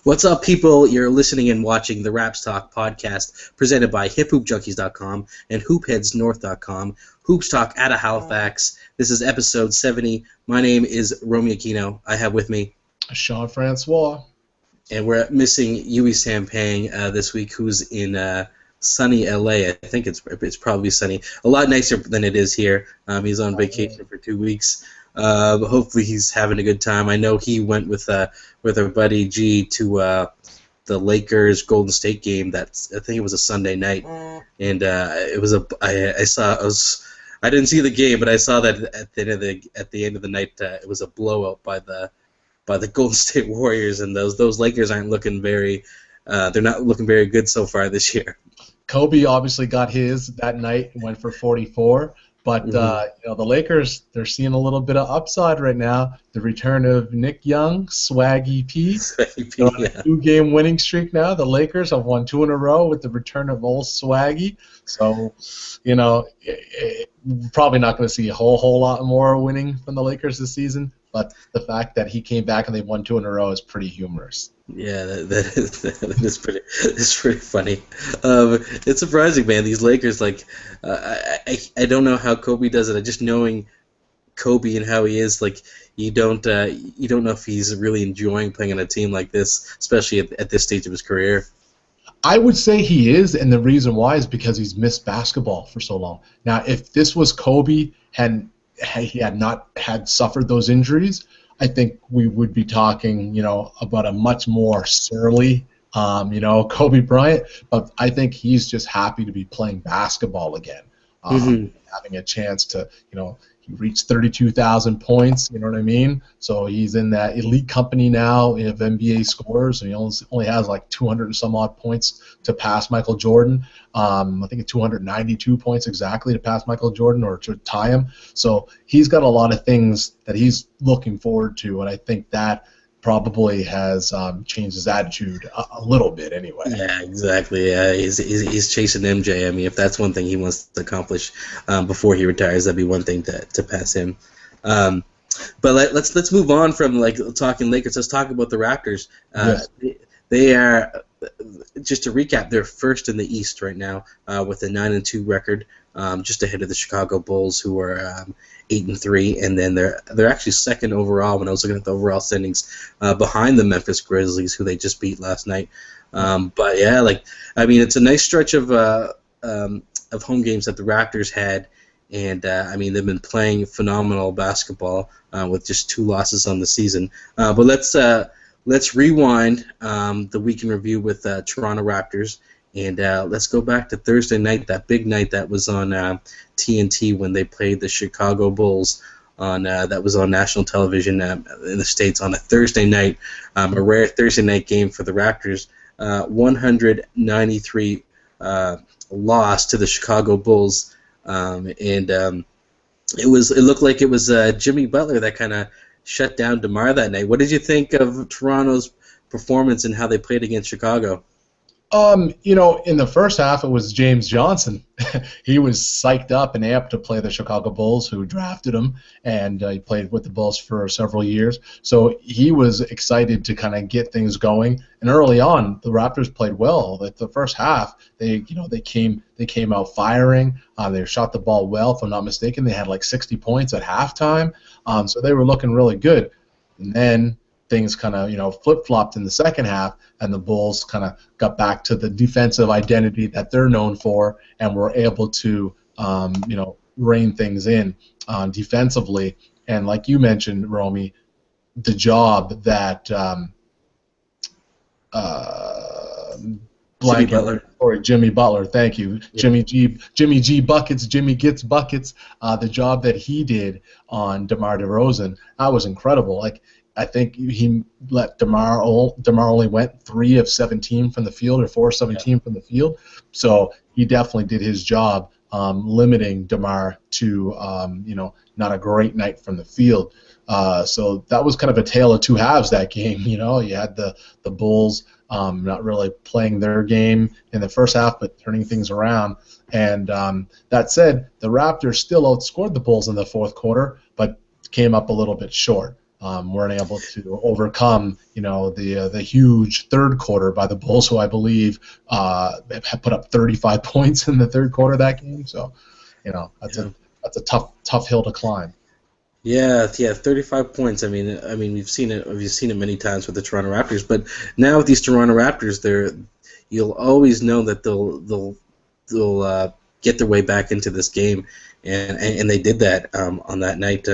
What's up, people? You're listening and watching the RAPS Talk podcast presented by HipHoopJunkies.com and HoopHeadsNorth.com. Hoops Talk out of Halifax. This is episode 70. My name is Romy Aquino. I have with me Sean Francois. And we're missing Yui Sampang this week, who's in sunny LA. I think it's probably sunny. A lot nicer than it is here. He's on vacation for 2 weeks. Hopefully he's having a good time. I know he went with our buddy G to the Lakers Golden State game. I think it was a Sunday night, and it was I didn't see the game, but I saw that at the end of the night it was a blowout by the Golden State Warriors, and those Lakers aren't looking they're not looking very good so far this year. Kobe obviously got his that night and went for 44. But the Lakers, they're seeing a little bit of upside right now. The return of Nick Young, Swaggy P. They're on a 2-game winning streak now. The Lakers have won 2 in a row with the return of old Swaggy. So, probably not going to see a whole lot more winning from the Lakers this season. But the fact that he came back and they won 2 in a row is pretty humorous. Yeah, that is pretty funny. It's surprising, man. These Lakers, I don't know how Kobe does it. Just knowing Kobe and how he is, you don't know if he's really enjoying playing on a team like this, especially at this stage of his career. I would say he is, and the reason why is because he's missed basketball for so long. Now, if this was Kobe and he had not suffered those injuries, I think we would be talking, about a much more surly, Kobe Bryant. But I think he's just happy to be playing basketball again, having a chance to, he reached 32,000 points. You know what I mean? So he's in that elite company now of NBA scorers, and he only has 200 and some odd points to pass Michael Jordan. I think it's 292 points exactly to pass Michael Jordan or to tie him. So he's got a lot of things that he's looking forward to, and I think that probably has changed his attitude a little bit anyway. Yeah, exactly. He's chasing MJ. I mean, if that's one thing he wants to accomplish before he retires, that'd be one thing to pass him. But let's move on from talking Lakers. Let's talk about the Raptors. Yes. They are, just to recap, they're first in the East right now with a 9-2 record, just ahead of the Chicago Bulls, who are 8-3, and then they're actually second overall when I was looking at the overall standings, behind the Memphis Grizzlies, who they just beat last night. But yeah, it's a nice stretch of home games that the Raptors had, and they've been playing phenomenal basketball with just 2 losses on the season. But let's rewind the week in review with Toronto Raptors. And let's go back to Thursday night, that big night that was on TNT when they played the Chicago Bulls. That was on national television in the States on a Thursday night, a rare Thursday night game for the Raptors. 193 loss to the Chicago Bulls, and it looked like it was Jimmy Butler that kind of shut down DeMar that night. What did you think of Toronto's performance and how they played against Chicago? In the first half, it was James Johnson. He was psyched up and amped to play the Chicago Bulls, who drafted him, and he played with the Bulls for several years. So he was excited to kind of get things going. And early on, the Raptors played well. The first half, they came out firing. They shot the ball well, if I'm not mistaken. They had 60 points at halftime. So they were looking really good. And then things kind of, flip-flopped in the second half, and the Bulls kind of got back to the defensive identity that they're known for, and were able to, rein things in defensively. And like you mentioned, Romy, the job that Jimmy Butler, thank you. Yeah. Jimmy G buckets, Jimmy gets buckets. The job that he did on DeMar DeRozan, that was incredible. I think he let DeMar only went 3 of 17 from the field, or 4 of 17 from the field. So he definitely did his job limiting DeMar to not a great night from the field. So that was kind of a tale of 2 halves, that game. You had the Bulls not really playing their game in the first half, but turning things around. And that said, the Raptors still outscored the Bulls in the fourth quarter, but came up a little bit short. weren't able to overcome, the huge third quarter by the Bulls, who I believe had put up 35 points in the third quarter of that game. So, Yeah. that's a tough hill to climb. Yeah, yeah, 35 points. I mean, we've seen it many times with the Toronto Raptors, but now with these Toronto Raptors, you'll always know that they'll get their way back into this game, and they did that on that night.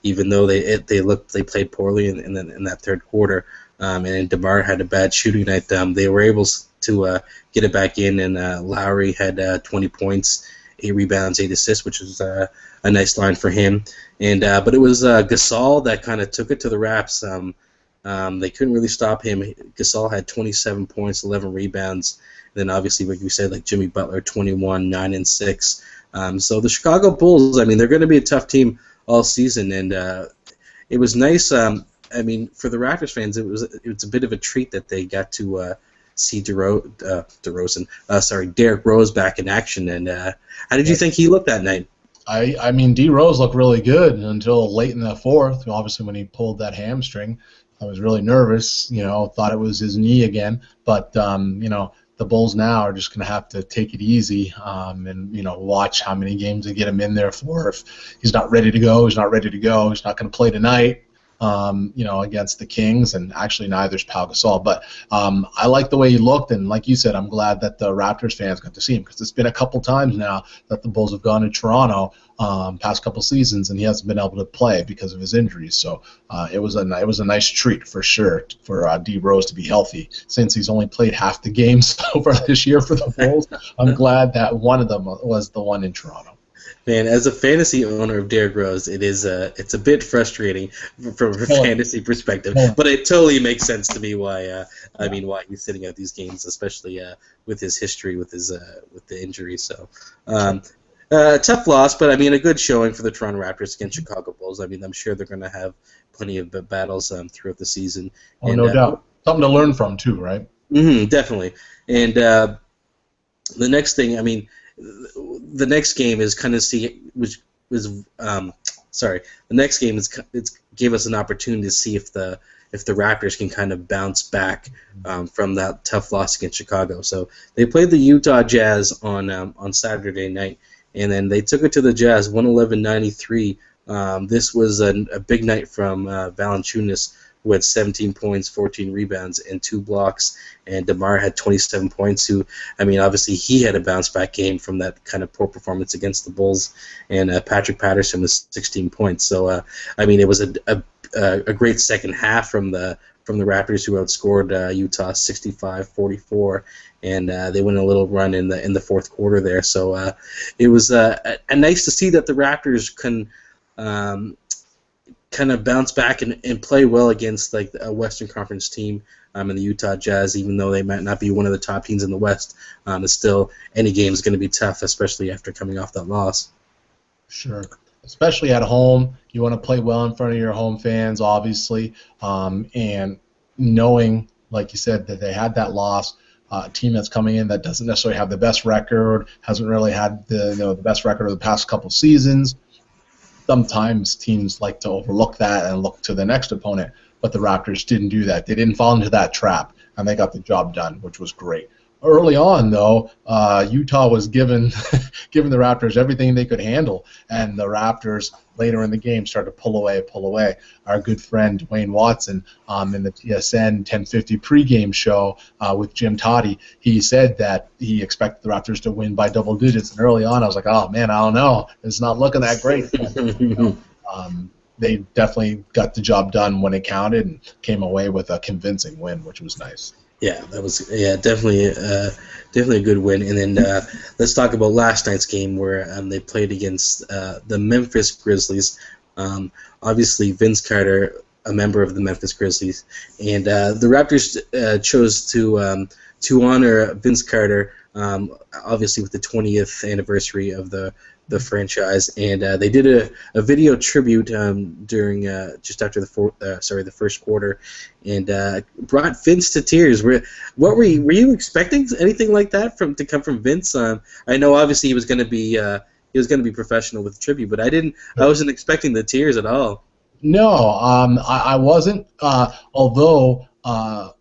Even though they played poorly in that third quarter, and DeMar had a bad shooting night, they were able to get it back in, and Lowry had 20 points, 8 rebounds, 8 assists, which was a nice line for him. And but it was Gasol that kind of took it to the Raps. They couldn't really stop him. Gasol had 27 points, 11 rebounds. And then obviously, like we said, like Jimmy Butler, 21, 9 and 6. So the Chicago Bulls, I mean, they're going to be a tough team all season, and it was nice. I mean, for the Raptors fans, it's a bit of a treat that they got to see Derek Rose back in action. And how did you think he looked that night? I mean, D Rose looked really good until late in the fourth. Obviously, when he pulled that hamstring, I was really nervous. Thought it was his knee again. But the Bulls now are just going to have to take it easy and watch how many games they get him in there for. If he's not ready to go, he's not ready to go. He's not going to play tonight. Against the Kings, and actually neither's Pau Gasol. But I like the way he looked, and like you said, I'm glad that the Raptors fans got to see him, because it's been a couple times now that the Bulls have gone to Toronto past couple seasons, and he hasn't been able to play because of his injuries. So it was a nice treat for sure for D Rose to be healthy, since he's only played half the games so far this year for the Bulls. I'm glad that one of them was the one in Toronto. Man, as a fantasy owner of Derrick Rose, it's a bit frustrating from a fantasy perspective, but it totally makes sense to me why he's sitting out these games, especially with his history with the injury. So tough loss, but I mean a good showing for the Toronto Raptors against Chicago Bulls. I mean, I'm sure they're going to have plenty of battles throughout the season. Oh, no doubt, something to learn from too, right? Definitely. And the next thing, I mean. The next game is kind of the next game gave us an opportunity to see if the Raptors can kind of bounce back from that tough loss against Chicago. So they played the Utah Jazz on Saturday night, and then they took it to the Jazz 111-93. This was a big night from Valanciunas, who had 17 points, 14 rebounds, and 2 blocks, and DeMar had 27 points, who, I mean, obviously he had a bounce-back game from that kind of poor performance against the Bulls, and Patrick Patterson was 16 points. So, I mean, it was a great second half from the Raptors, who outscored Utah 65-44, and they went a little run in the fourth quarter there. So it was nice to see that the Raptors can kind of bounce back and play well against like a Western Conference team in the Utah Jazz, even though they might not be one of the top teams in the West. It's still, any game is going to be tough, especially after coming off that loss. Sure. Especially at home, you want to play well in front of your home fans, obviously, and knowing, like you said, that they had that loss. A team that's coming in that doesn't necessarily have the best record, hasn't really had the best record of the past couple seasons. Sometimes teams like to overlook that and look to the next opponent, but the Raptors didn't do that. They didn't fall into that trap, and they got the job done, which was great. Early on, though, Utah was giving the Raptors everything they could handle, and the Raptors later in the game started to pull away. Our good friend Dwayne Watson in the TSN 1050 pregame show with Jim Toddy, he said that he expected the Raptors to win by double digits, and early on I was like, oh man, I don't know. It's not looking that great. They definitely got the job done when it counted and came away with a convincing win, which was nice. Yeah, that was definitely a good win. And then let's talk about last night's game where they played against the Memphis Grizzlies. Obviously, Vince Carter, a member of the Memphis Grizzlies, and the Raptors chose to honor Vince Carter, obviously with the 20th anniversary of the franchise, and they did a video tribute during just after the first quarter, and brought Vince to tears. Were you expecting anything like that to come from Vince? I know obviously he was going to be professional with tribute, but I wasn't expecting the tears at all. No, I wasn't. Although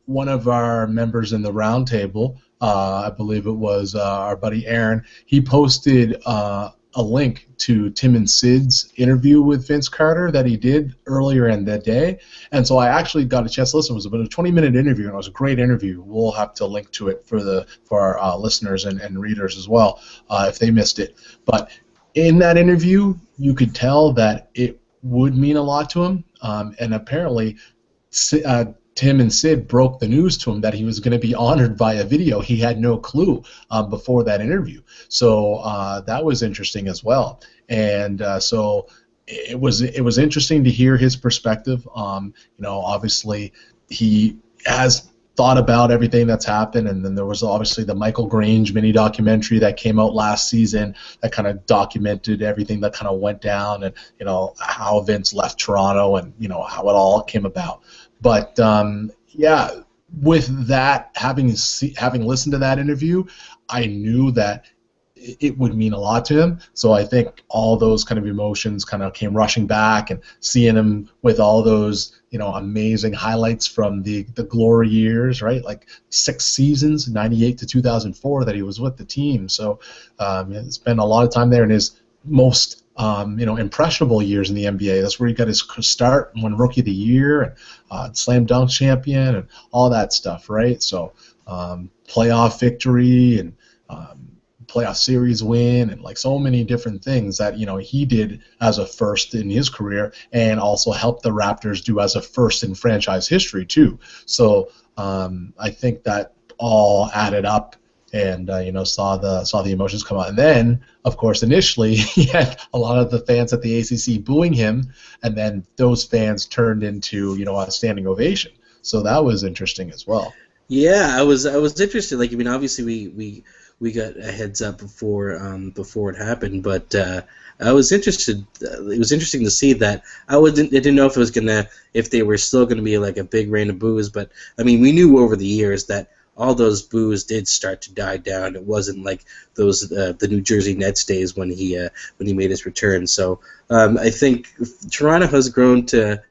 one of our members in the roundtable, I believe it was our buddy Aaron, he posted a link to Tim and Sid's interview with Vince Carter that he did earlier in the day, and so I actually got a chance to listen. It was about a 20-minute interview, and it was a great interview. We'll have to link to it for our listeners and readers as well if they missed it. But in that interview, you could tell that it would mean a lot to him, and apparently Tim and Sid broke the news to him that he was going to be honored by a video. He had no clue before that interview, so that was interesting as well. And so it was interesting to hear his perspective. Obviously he has thought about everything that's happened, and then there was obviously the Michael Grange mini documentary that came out last season that kind of documented everything that kind of went down, and how Vince left Toronto, and how it all came about. But yeah, with that, having listened to that interview, I knew that it would mean a lot to him. So I think all those kind of emotions kind of came rushing back, and seeing him with all those amazing highlights from the glory years, right? Like 6 seasons, 98 to 2004, that he was with the team. So he spent a lot of time there in his most impressionable years in the NBA. That's where he got his start, won Rookie of the Year, and Slam Dunk champion, and all that stuff, right? So playoff victory, and playoff series win, and like so many different things that he did as a first in his career, and also helped the Raptors do as a first in franchise history too. So I think that all added up, and saw the emotions come out. And then, of course, initially he had a lot of the fans at the ACC booing him, and then those fans turned into a standing ovation. So that was interesting as well. Yeah, I was interested. Like, I mean, obviously we got a heads up before it happened, but I was interested. It was interesting to see that. I didn't know if they were still gonna be like a big rain of boos, but I mean, we knew over the years that all those boos did start to die down. It wasn't like those the New Jersey Nets days when he made his return. So I think Toronto has grown to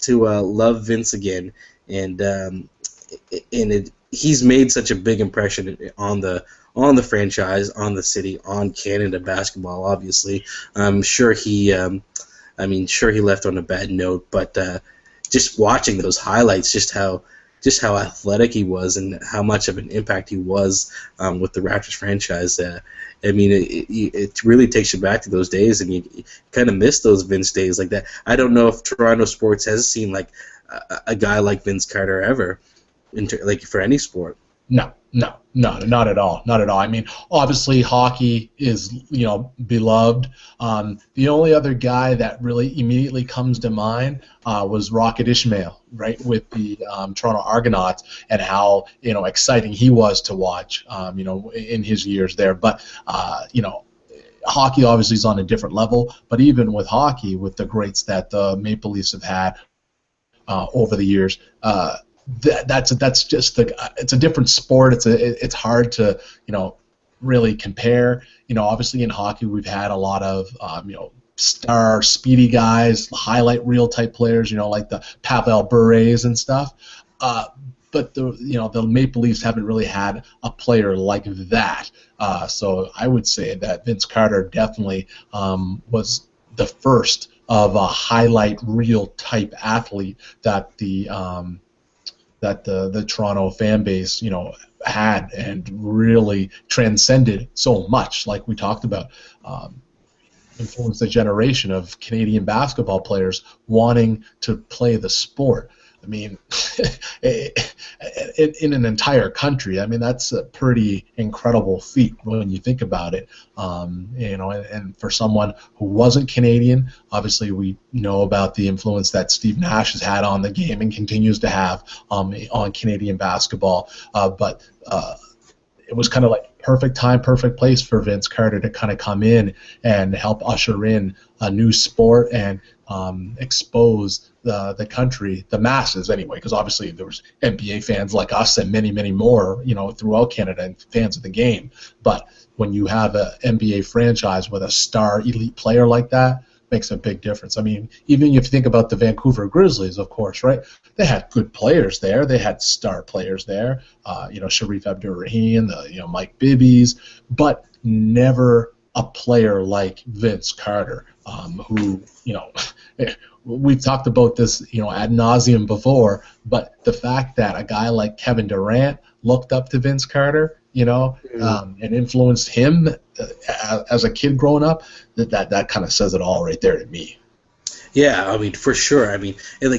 love Vince again, and he's made such a big impression on the franchise, on the city, on Canada basketball. Obviously, I'm sure he left on a bad note, but just watching those highlights, just how athletic he was, and how much of an impact he was with the Raptors franchise. I mean, it really takes you back to those days, and you kind of miss those Vince days like that. I don't know if Toronto sports has seen like a guy like Vince Carter ever, like for any sport. No, not at all. Not at all. I mean, obviously, hockey is, beloved. The only other guy that really immediately comes to mind was Rocket Ismail, right, with the Toronto Argonauts, and how, exciting he was to watch, in his years there. But, hockey obviously is on a different level. But even with hockey, with the greats that the Maple Leafs have had over the years, that's just it's a different sport. It's hard to really compare. Obviously in hockey we've had a lot of star speedy guys, highlight reel type players, like the Pavel Bures and stuff. But the Maple Leafs haven't really had a player like that. So I would say that Vince Carter definitely was the first of a highlight reel type athlete that the Toronto fan base, had, and really transcended so much, like we talked about, influenced a generation of Canadian basketball players wanting to play the sport. I mean, in an entire country, I mean, that's a pretty incredible feat when you think about it. And for someone who wasn't Canadian, obviously we know about the influence that Steve Nash has had on the game and continues to have on Canadian basketball. But it was kind of like perfect time, perfect place for Vince Carter to kind of come in and help usher in a new sport and expose the country, the masses anyway, because obviously there was NBA fans like us and many, many more, throughout Canada, and fans of the game. But when you have an NBA franchise with a star elite player like that, makes a big difference. I mean, even if you think about the Vancouver Grizzlies, of course, right? They had good players there. They had star players there. Sharif Abdur-Rahim, Mike Bibby's, but never a player like Vince Carter, who we've talked about this ad nauseum before. But the fact that a guy like Kevin Durant looked up to Vince Carter, and influenced him as a kid growing up, that kind of says it all right there to me. Yeah, I mean, for sure. I mean, and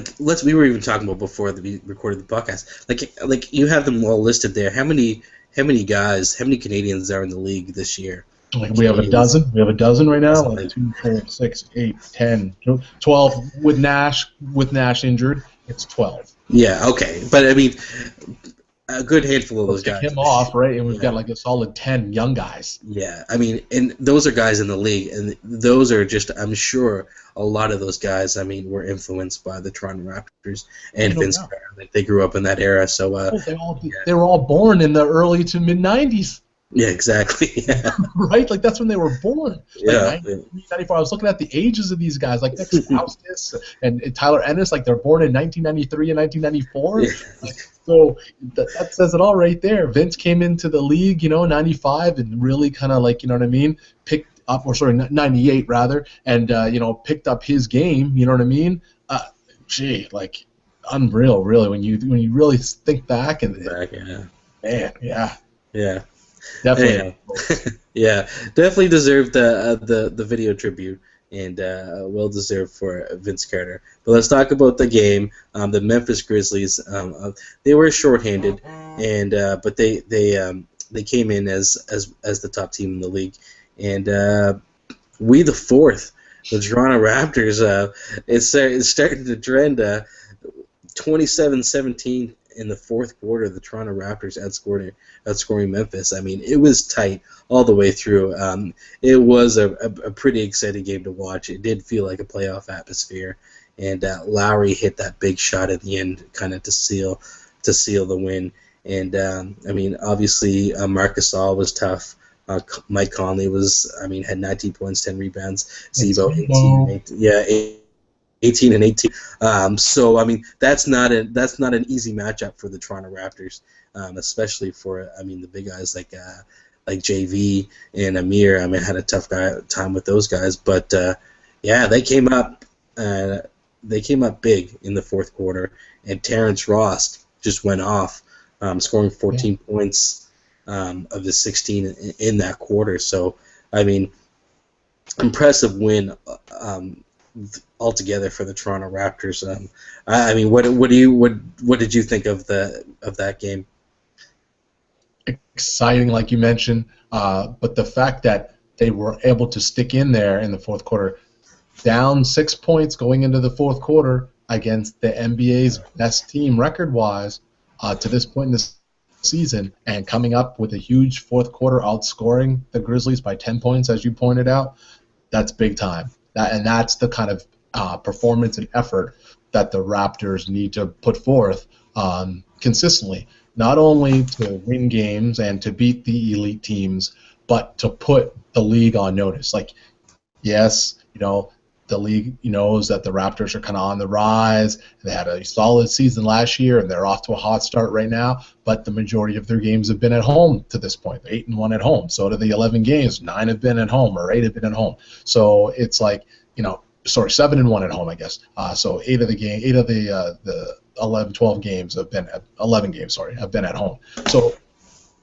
we were even talking about before we recorded the podcast. Like you have them all listed there. How many Canadians are in the league this year? Like we have a dozen. We have a dozen right now. 2, 4, 6, 8, 10, 12 with Nash injured. It's 12. Yeah. Okay, but I mean, a good handful of those guys. Take him off, right? And we've got like a solid 10 young guys. Yeah, I mean, and those are guys in the league, and those are just, I'm sure, a lot of those guys, I mean, were influenced by the Toronto Raptors and Vince Carter. Like, they grew up in that era, so... they were all born in the early to mid-'90s. Yeah, exactly. Yeah. Right? Like, that's when they were born. Yeah. 1994. I was looking at the ages of these guys, like Nick Stauskas and Tyler Ennis, like they're born in 1993 and 1994. Yeah. So that says it all right there. Vince came into the league, 95, and really kind of like, picked up, 98 rather, and, picked up his game, you know what I mean? Like, unreal, really, when you really think back. Yeah. Man, yeah. Yeah. Definitely. Yeah, definitely deserved the video tribute, and well deserved for Vince Carter. But let's talk about the game. The Memphis Grizzlies, they were shorthanded, and but they came in as the top team in the league, and we the fourth, the Toronto Raptors. It's starting to trend 27-17 in the fourth quarter. The Toronto Raptors outscoring Memphis. I mean, it was tight all the way through. It was a pretty exciting game to watch. It did feel like a playoff atmosphere, and Lowry hit that big shot at the end, kind of to seal the win. And I mean, obviously, Marc Gasol was tough. Mike Conley had 19 points, 10 rebounds. Z-Bo 18 and 18. So I mean, that's not an easy matchup for the Toronto Raptors, especially for the big guys like JV and Amir. I mean, had a tough time with those guys, but they came up big in the fourth quarter, and Terrence Ross just went off, scoring 14 points of the 16 in that quarter. So I mean, impressive win. Altogether for the Toronto Raptors. I mean, what did you think of that game? Exciting, like you mentioned, but the fact that they were able to stick in there in the fourth quarter, down 6 points going into the fourth quarter against the NBA's best team record-wise to this point in the season, and coming up with a huge fourth quarter outscoring the Grizzlies by 10 points, as you pointed out, that's big time. That's the kind of performance and effort that the Raptors need to put forth consistently, not only to win games and to beat the elite teams, but to put the league on notice. Like, yes, the league knows that the Raptors are kind of on the rise. They had a solid season last year, and they're off to a hot start right now, but the majority of their games have been at home to this point. They're 8-1 at home. So to the 11 games, 9 have been at home, or 8 have been at home. So it's like, 7-1 at home, I guess. So 8 of the 11, 12 games have been at 11 games, have been at home. So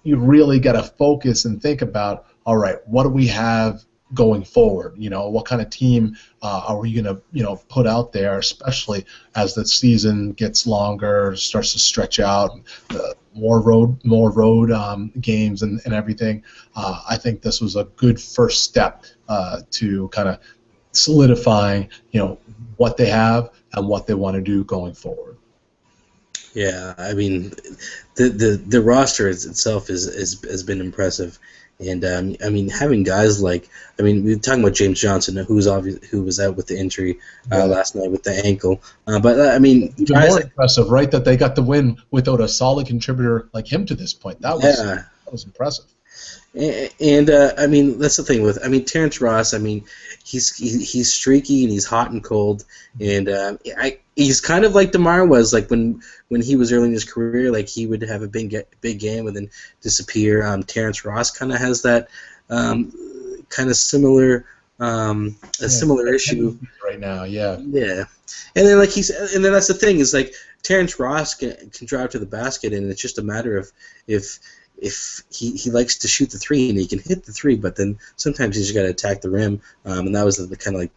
you really got to focus and think about, all right, what do we have going forward? What kind of team are we going to put out there, especially as the season gets longer, starts to stretch out, more road games and everything. I think this was a good first step to kind of solidifying what they have and what they want to do going forward. Yeah, I mean, the roster itself has been impressive. And I mean, having guys like, we were talking about James Johnson, who was out with the injury last night with the ankle. But I mean, even more impressive, right? That they got the win without a solid contributor like him to this point. That was impressive. And I mean, that's the thing with Terrence Ross. I mean, he's streaky and he's hot and cold, and he's kind of like DeMar was like when he was early in his career. Like he would have a big game and then disappear. Terrence Ross kind of has that kind of similar similar issue right now. Yeah. Yeah, and then and then that's the thing is like Terrence Ross can drive to the basket, and it's just a matter of if he likes to shoot the three and he can hit the three, but then sometimes he's got to attack the rim, and that was the kind of like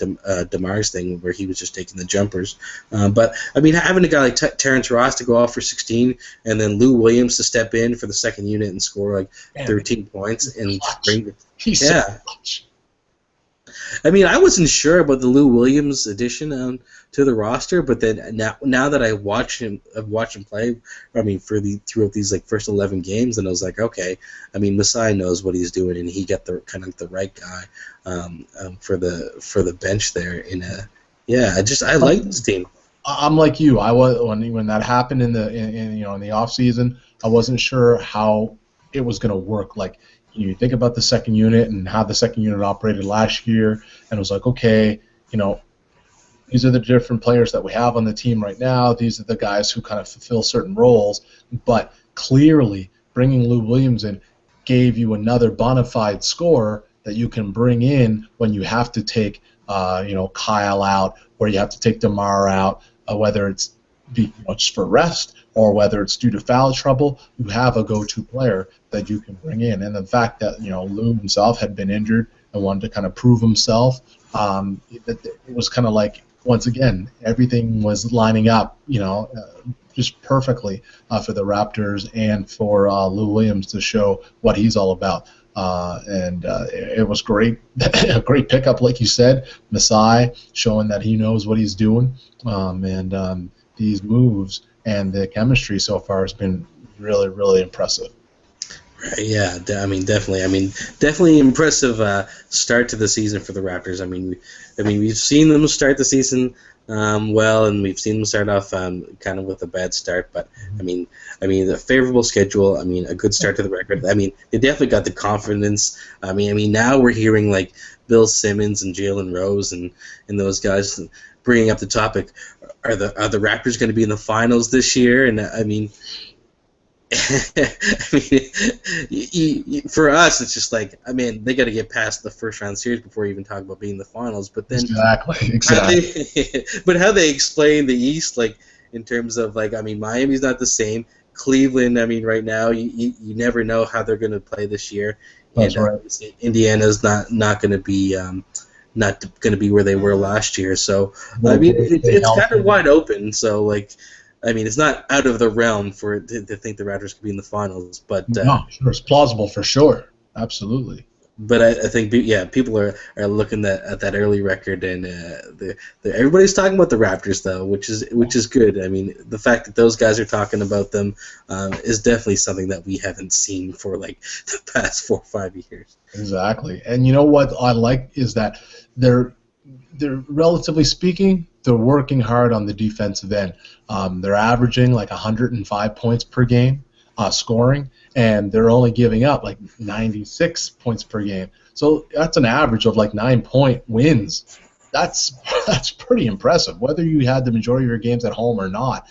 DeMar's thing where he was just taking the jumpers. But I mean, having a guy like Terrence Ross to go off for 16, and then Lou Williams to step in for the second unit and score like 13 points and bring he's so clutch. I mean, I wasn't sure about the Lou Williams addition to the roster, but then now that I've watched him play, I mean, throughout these like first 11 games, and I was like, okay, I mean, Masai knows what he's doing, and he got the kind of the right guy for the bench there. I like this team. I'm like you. I was when that happened in the off season, I wasn't sure how it was going to work. Like, you think about the second unit and how the second unit operated last year, and it was like, okay, these are the different players that we have on the team right now. These are the guys who kind of fulfill certain roles. But clearly, bringing Lou Williams in gave you another bona fide scorer that you can bring in when you have to take, Kyle out, or you have to take DeMar out, whether it's just for rest or whether it's due to foul trouble. You have a go-to player that you can bring in, and the fact that Lou himself had been injured and wanted to kind of prove himself, it was kind of like, once again, everything was lining up, just perfectly for the Raptors and for Lou Williams to show what he's all about. And it was great, a great pickup, like you said, Masai showing that he knows what he's doing, and these moves and the chemistry so far has been really, really impressive. Right, yeah, definitely impressive start to the season for the Raptors. I mean, we've seen them start the season well, and we've seen them start off kind of with a bad start. But I mean, the favorable schedule. I mean, a good start to the record. I mean, they definitely got the confidence. I mean, now we're hearing like Bill Simmons and Jalen Rose and those guys bringing up the topic. Are the Raptors going to be in the finals this year? And I mean. For us, it's just like, I mean, they got to get past the first round series before you even talk about being in the finals. But then, exactly. But how they explain the East, like in terms of like, I mean, Miami's not the same. Cleveland, I mean, right now you never know how they're going to play this year. That's right. Indiana's not going to be not going to be where they were last year. So I mean, it's kind of wide open. So like. I mean, it's not out of the realm to think the Raptors could be in the finals, but no, sure, it's plausible for sure, absolutely. But I think, people are looking at that early record, and everybody's talking about the Raptors though, which is good. I mean, the fact that those guys are talking about them is definitely something that we haven't seen for like the past 4 or 5 years. Exactly, and you know what I like is that they're relatively speaking, they're working hard on the defensive end. They're averaging like 105 points per game scoring, and they're only giving up like 96 points per game. So that's an average of like 9-point wins. That's pretty impressive. Whether you had the majority of your games at home or not,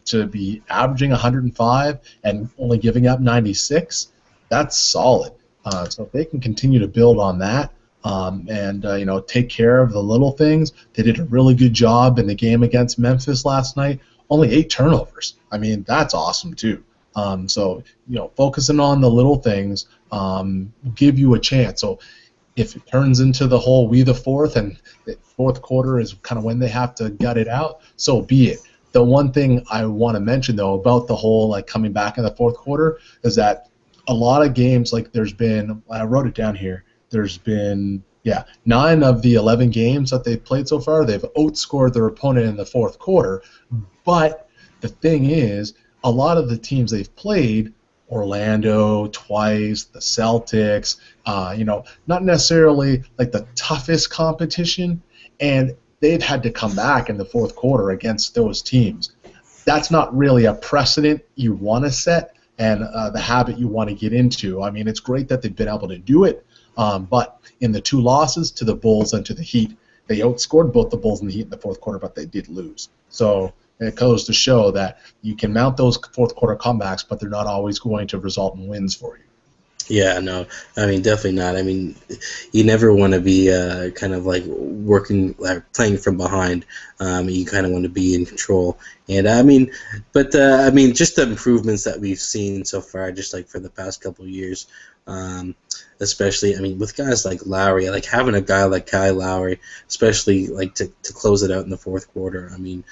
to be averaging 105 and only giving up 96, that's solid. So if they can continue to build on that, and take care of the little things. They did a really good job in the game against Memphis last night. Only 8 turnovers. I mean, that's awesome too. So focusing on the little things will give you a chance. So if it turns into the whole we the fourth, and the fourth quarter is kind of when they have to gut it out, so be it. The one thing I want to mention though about the whole like coming back in the fourth quarter is that a lot of games, like there's been, I wrote it down here. There's been 9 of the 11 games that they've played so far, they've outscored their opponent in the fourth quarter. But the thing is, a lot of the teams they've played, Orlando twice, the Celtics, not necessarily like the toughest competition, and they've had to come back in the fourth quarter against those teams. That's not really a precedent you want to set, and the habit you want to get into. I mean, it's great that they've been able to do it, but in the 2 losses to the Bulls and to the Heat, they outscored both the Bulls and the Heat in the fourth quarter, but they did lose. So it goes to show that you can mount those fourth quarter comebacks, but they're not always going to result in wins for you. Yeah, no, I mean, definitely not. I mean, you never want to be kind of like working, like playing from behind. You kind of want to be in control. And I mean, but I mean, just the improvements that we've seen so far, just like for the past couple of years, especially, I mean, with guys like Lowry, like having a guy like Kyle Lowry, especially like to close it out in the fourth quarter. I mean,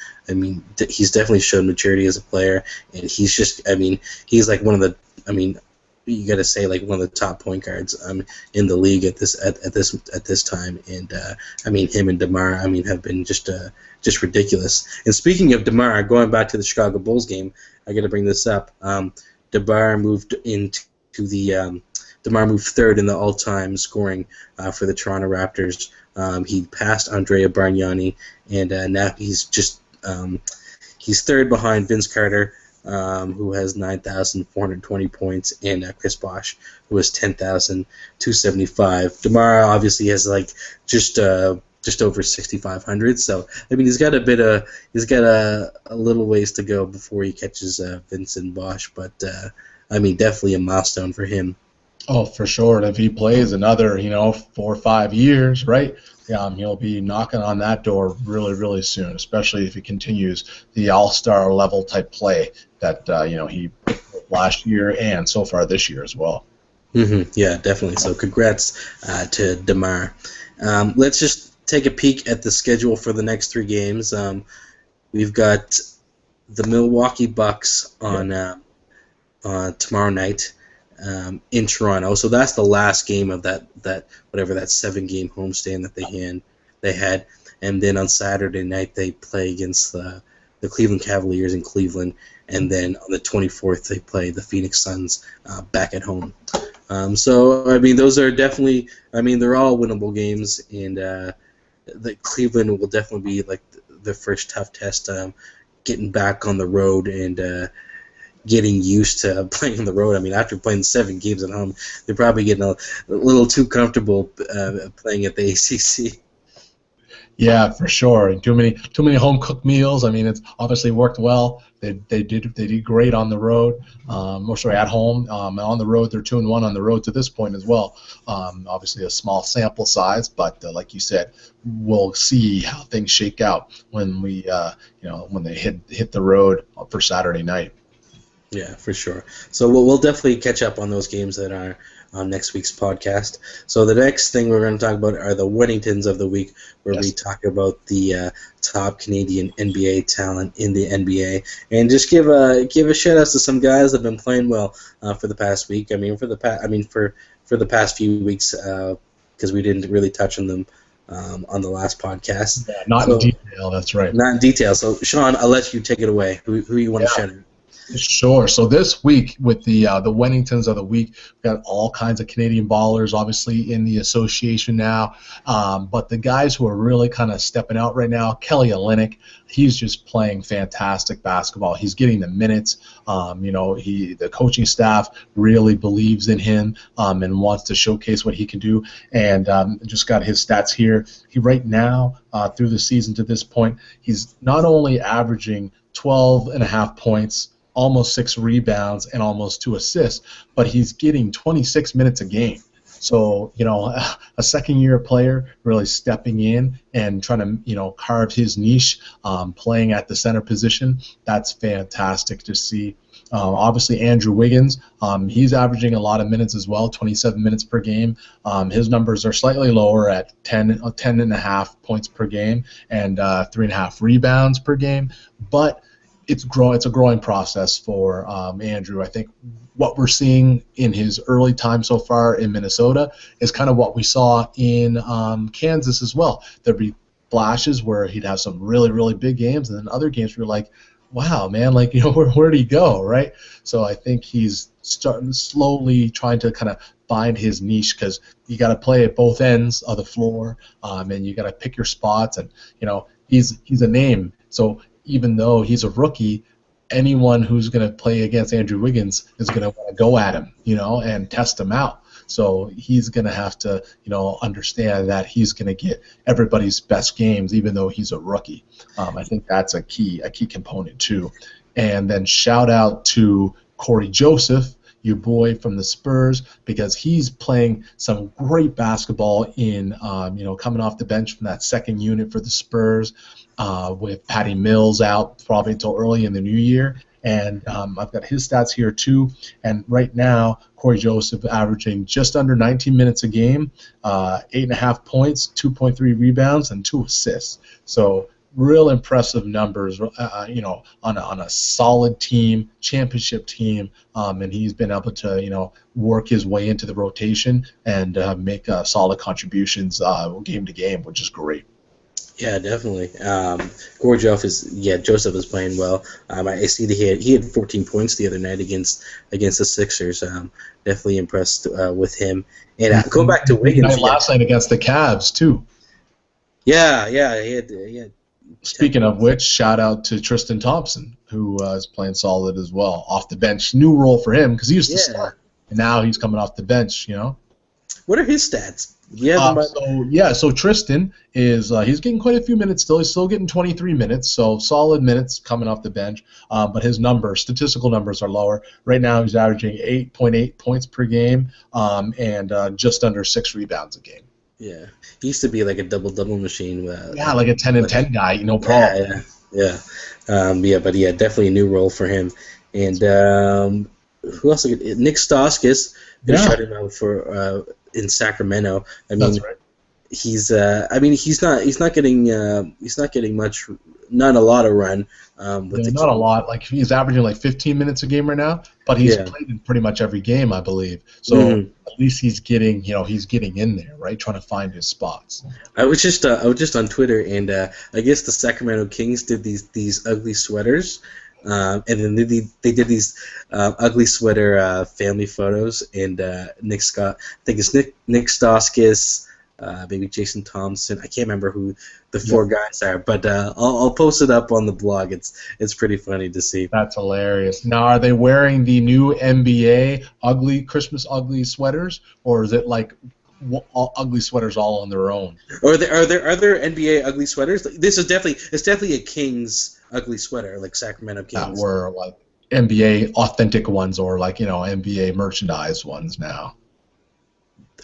he's definitely shown maturity as a player, and he's just, I mean, he's like one of the, I mean, you got to say like one of the top point guards in the league at this time, and I mean him and DeMar, I mean, have been just ridiculous. And speaking of DeMar, going back to the Chicago Bulls game, I got to bring this up. DeMar moved third in the all-time scoring for the Toronto Raptors. He passed Andrea Bargnani, and now he's just he's third behind Vince Carter, who has 9,420 points, and Chris Bosh, who has 10,275. DeMar obviously has like just over 6,500. So I mean, he's got a little ways to go before he catches Vince and Bosh, but I mean, definitely a milestone for him. Oh, for sure. And if he plays another, 4 or 5 years, right? He'll be knocking on that door really, really soon, especially if he continues the all-star level type play that he last year and so far this year as well. Mm-hmm. Yeah, definitely. So congrats to DeMar. Let's just take a peek at the schedule for the next 3 games. We've got the Milwaukee Bucks on tomorrow night. In Toronto, so that's the last game of that 7-game homestand that they had, and then on Saturday night they play against the Cleveland Cavaliers in Cleveland, and then on the 24th they play the Phoenix Suns back at home. So I mean, those are definitely, I mean, they're all winnable games, and the Cleveland will definitely be like the first tough test, getting back on the road and getting used to playing on the road. I mean, after playing 7 games at home, they're probably getting a little too comfortable playing at the ACC. Yeah, for sure. And too many home cooked meals. I mean, it's obviously worked well. They did great on the road. At home. On the road, they're 2-1 on the road to this point as well. Obviously, a small sample size, but like you said, we'll see how things shake out when we when they hit the road for Saturday night. Yeah, for sure. So we'll definitely catch up on those games that are on next week's podcast. So the next thing we're going to talk about are the Winningtons of the week, where we talk about the top Canadian NBA talent in the NBA, and just give a shout out to some guys that have been playing well for the past week. I mean, for the past few weeks, because we didn't really touch on them on the last podcast. Yeah, not in detail. That's right. Not in detail. So Sean, I'll let you take it away. Who you want to shout out? Sure. So this week with the Winningtons of the week, we've got all kinds of Canadian ballers, obviously in the association now. But the guys who are really kind of stepping out right now, Kelly Olynyk, he's just playing fantastic basketball. He's getting the minutes. The coaching staff really believes in him and wants to showcase what he can do. And just got his stats here. He right now through the season to this point, he's not only averaging 12.5 points, almost 6 rebounds, and almost 2 assists, but he's getting 26 minutes a game. So, a second-year player really stepping in and trying to, carve his niche, playing at the center position. That's fantastic to see. Obviously, Andrew Wiggins, he's averaging a lot of minutes as well, 27 minutes per game. His numbers are slightly lower at 10.5 points per game and 3.5 rebounds per game, but it's a growing process for Andrew. I think what we're seeing in his early time so far in Minnesota is kind of what we saw in Kansas as well. There'd be flashes where he'd have some really, really big games, and then other games where you're like, wow, man, where'd he go, right? So I think he's slowly trying to kind of find his niche, because you got to play at both ends of the floor, and you got to pick your spots, and he's a name. So even though he's a rookie, anyone who's going to play against Andrew Wiggins is going to want to go at him, and test him out. So he's going to have to, understand that he's going to get everybody's best games, even though he's a rookie. I think that's a key component too. And then shout out to Corey Joseph, your boy from the Spurs, because he's playing some great basketball in, coming off the bench from that second unit for the Spurs, with Patty Mills out probably until early in the new year. And I've got his stats here too. And right now, Corey Joseph averaging just under 19 minutes a game, 8.5 points, 2.3 rebounds, and 2 assists. So real impressive numbers, on a solid team, championship team, and he's been able to, work his way into the rotation and make solid contributions game to game, which is great. Yeah, definitely. Corey Joseph is playing well. I see that he had 14 points the other night against the Sixers. Definitely impressed with him. And going back to Wiggins, last night against the Cavs too. Yeah, he had. Speaking of which, shout out to Tristan Thompson, who is playing solid as well off the bench. New role for him because he used to start, and now he's coming off the bench. What are his stats? So Tristan is he's getting quite a few minutes still. He's still getting 23 minutes, so solid minutes coming off the bench. But his statistical numbers are lower. Right now he's averaging 8.8 points per game and just under 6 rebounds a game. Yeah, he used to be like a double machine. Like a 10 and 10 guy, no problem. Yeah. But definitely a new role for him. And who else? Nick Stauskas. They shut him out for in Sacramento. That's right. He's not getting not a lot of run. Not a lot. Like he's averaging like 15 minutes a game right now, but he's played in pretty much every game, I believe. So at least he's getting in there, right? Trying to find his spots. I was just on Twitter, and I guess the Sacramento Kings did these ugly sweaters. And then they did these ugly sweater family photos, and Nick Stauskas, maybe Jason Thompson. I can't remember who the 4 guys are, but I'll post it up on the blog. It's pretty funny to see. That's hilarious. Now, are they wearing the new NBA Christmas ugly sweaters, or is it like ugly sweaters all on their own? Or are there other NBA ugly sweaters? It's definitely a Kings ugly sweater, like Sacramento Kings. That were like NBA authentic ones, or like NBA merchandise ones now.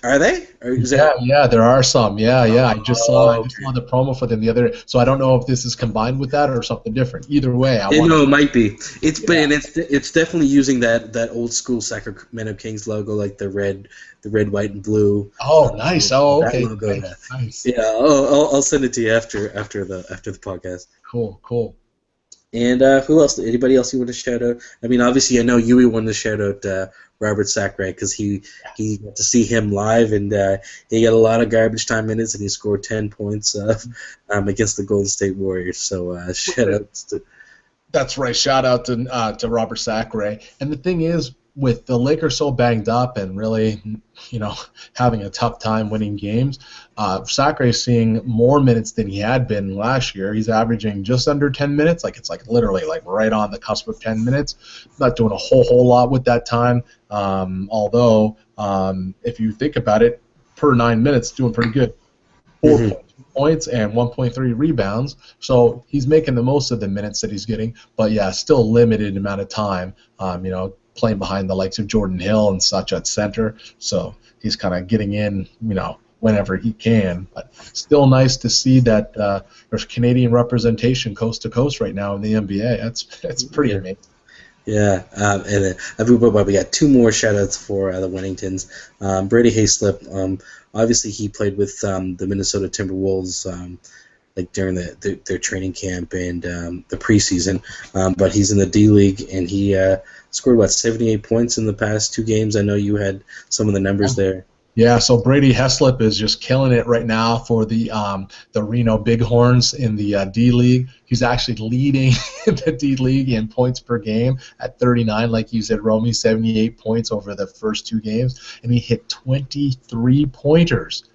Are they? Yeah, there are some. Yeah. I just saw the promo for them the other day. So I don't know if this is combined with that or something different. Either way, it might be. It's definitely using that old school Sacramento Kings logo, like the red, white, and blue. Oh, nice. Oh, okay. Logo, nice. Yeah, I'll send it to you after the podcast. Cool. And who else? Anybody else you want to shout out? I mean, obviously, I know Yui wanted to shout out Robert Sacre because he got to see him live, and he got a lot of garbage time minutes, and he scored 10 points against the Golden State Warriors. So shout out to. That's right. Shout out to Robert Sacre. And the thing is, with the Lakers so banged up and really, having a tough time winning games, Sacre is seeing more minutes than he had been last year. He's averaging just under 10 minutes. It's literally right on the cusp of 10 minutes. Not doing a whole lot with that time. Although, if you think about it, per 9 minutes, doing pretty good. 4 points and 1.3 rebounds. So he's making the most of the minutes that he's getting. But still limited amount of time. Playing behind the likes of Jordan Hill and such at center, so he's kind of getting in, whenever he can. But still nice to see that there's Canadian representation coast to coast right now in the NBA. That's pretty amazing. Yeah, and we got 2 more shout-outs for the Wenningtons. Brady Hayslip, obviously he played with the Minnesota Timberwolves during their training camp and the preseason, but he's in the D League, and he scored 78 points in the past 2 games. I know you had some of the numbers there. Yeah, so Brady Heslip is just killing it right now for the Reno Bighorns in the D League. He's actually leading the D League in points per game at 39, like you said, Romy, 78 points over the first 2 games, and he hit 23 pointers.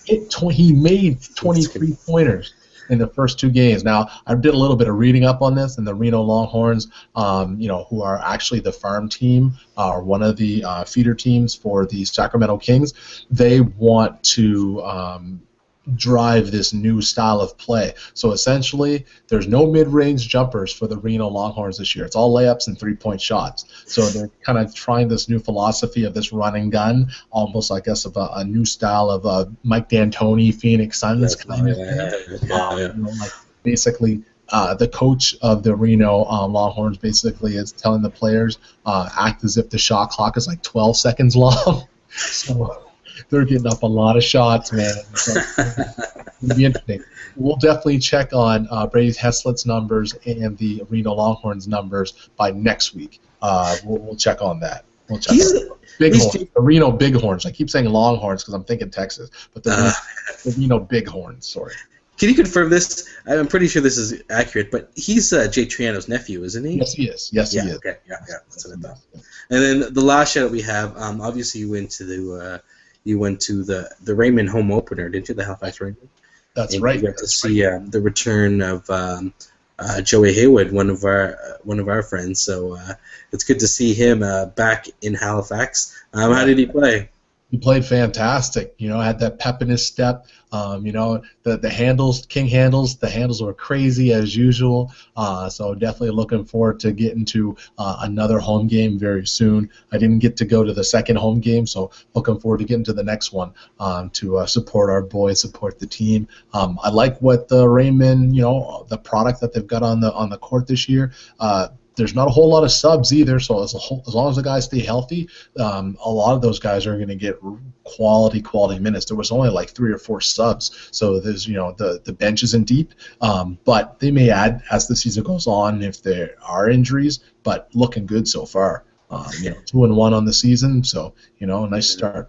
He made 23 pointers. in the first 2 games. Now, I did a little bit of reading up on this, and the Reno Longhorns, who are actually the farm team or one of the feeder teams for the Sacramento Kings, they want to drive this new style of play. So essentially, there's no mid-range jumpers for the Reno Longhorns this year. It's all layups and three-point shots. So they're kind of trying this new philosophy of this run and gun, almost, I guess, of a new style of Mike D'Antoni, Phoenix Suns kind of thing. Basically, the coach of the Reno Longhorns basically is telling the players act as if the shot clock is like 12 seconds long. So they're getting up a lot of shots, man. So it'll be interesting. We'll definitely check on Brady Heslett's numbers and the Reno Longhorns numbers by next week. We'll check on that. We'll check on Bighorns, the Reno Bighorns. I keep saying Longhorns because I'm thinking Texas, but the Reno Bighorns, sorry. Can you confirm this? I'm pretty sure this is accurate, but he's Jay Triano's nephew, isn't he? Yes, he is. Yes, he is. Okay, yeah, that's what I thought. And then the last shout we have, obviously you went to the Raymond home opener, didn't you? The Halifax Raymond. That's right. You got to see the return of Joey Haywood, one of our friends. So it's good to see him back in Halifax. How did he play? He played fantastic. Had that pep in his step. The handles, King handles, the handles were crazy as usual. So definitely looking forward to getting to another home game very soon. I didn't get to go to the second home game, so looking forward to getting to the next one to support our boys, support the team. I like what the Raymond, the product that they've got on the court this year. There's not a whole lot of subs either, so as long as the guys stay healthy, a lot of those guys are going to get quality minutes. There was only like 3 or 4 subs, so there's the bench isn't deep, but they may add as the season goes on if there are injuries. But looking good so far. 2-1 on the season, so nice start.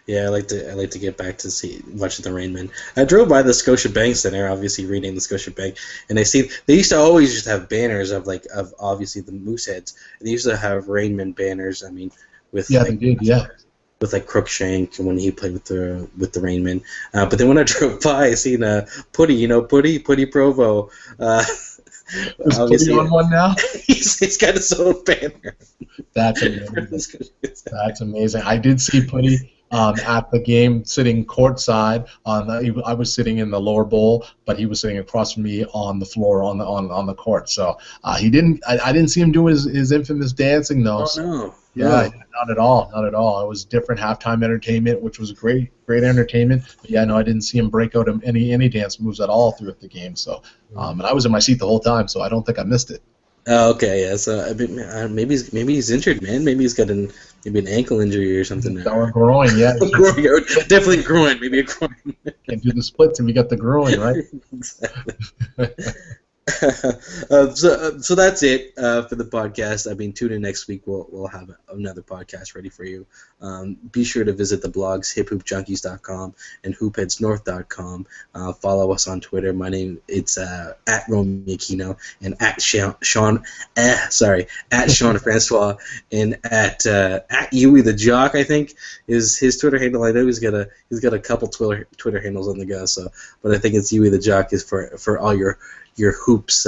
Yeah, I like to get back to watching the Rainmen. I drove by the Scotiabank Center, obviously reading the Scotiabank, and they used to always just have banners of obviously the Mooseheads. And they used to have Rainman banners. I mean, with they did, yeah. With Crookshank when he played with the Rainmen. But then when I drove by, I seen Putty Provo. Is Putty on one now? he's got his own banner. That's amazing. That's amazing. I did see Putty at the game sitting courtside. I was sitting in the lower bowl, but he was sitting across from me on the floor on the court. So I didn't see him do his infamous dancing though. Oh no. Yeah, not at all. It was different halftime entertainment, which was great entertainment. But yeah, no, I didn't see him break out any dance moves at all throughout the game. So, and I was in my seat the whole time, so I don't think I missed it. Oh, okay, yeah. So maybe he's injured, man. Maybe he's got an ankle injury or something. Or groin, yeah. Definitely groin. Maybe a groin. Can't do the splits and we got the groin, right? Exactly. So that's it for the podcast. I mean, tune in next week. We'll have another podcast ready for you. Be sure to visit the blogs hiphoopjunkies.com and hoopheadsnorth.com. Follow us on Twitter. My name it's at Romiakino and at Sean Francois and at Yui the Jock. I think is his Twitter handle. I know he's got a couple Twitter handles on the go. But I think it's Yui the Jock is for all your hoops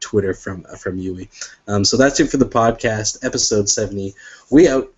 Twitter from Yui. So that's it for the podcast, episode 70. We out.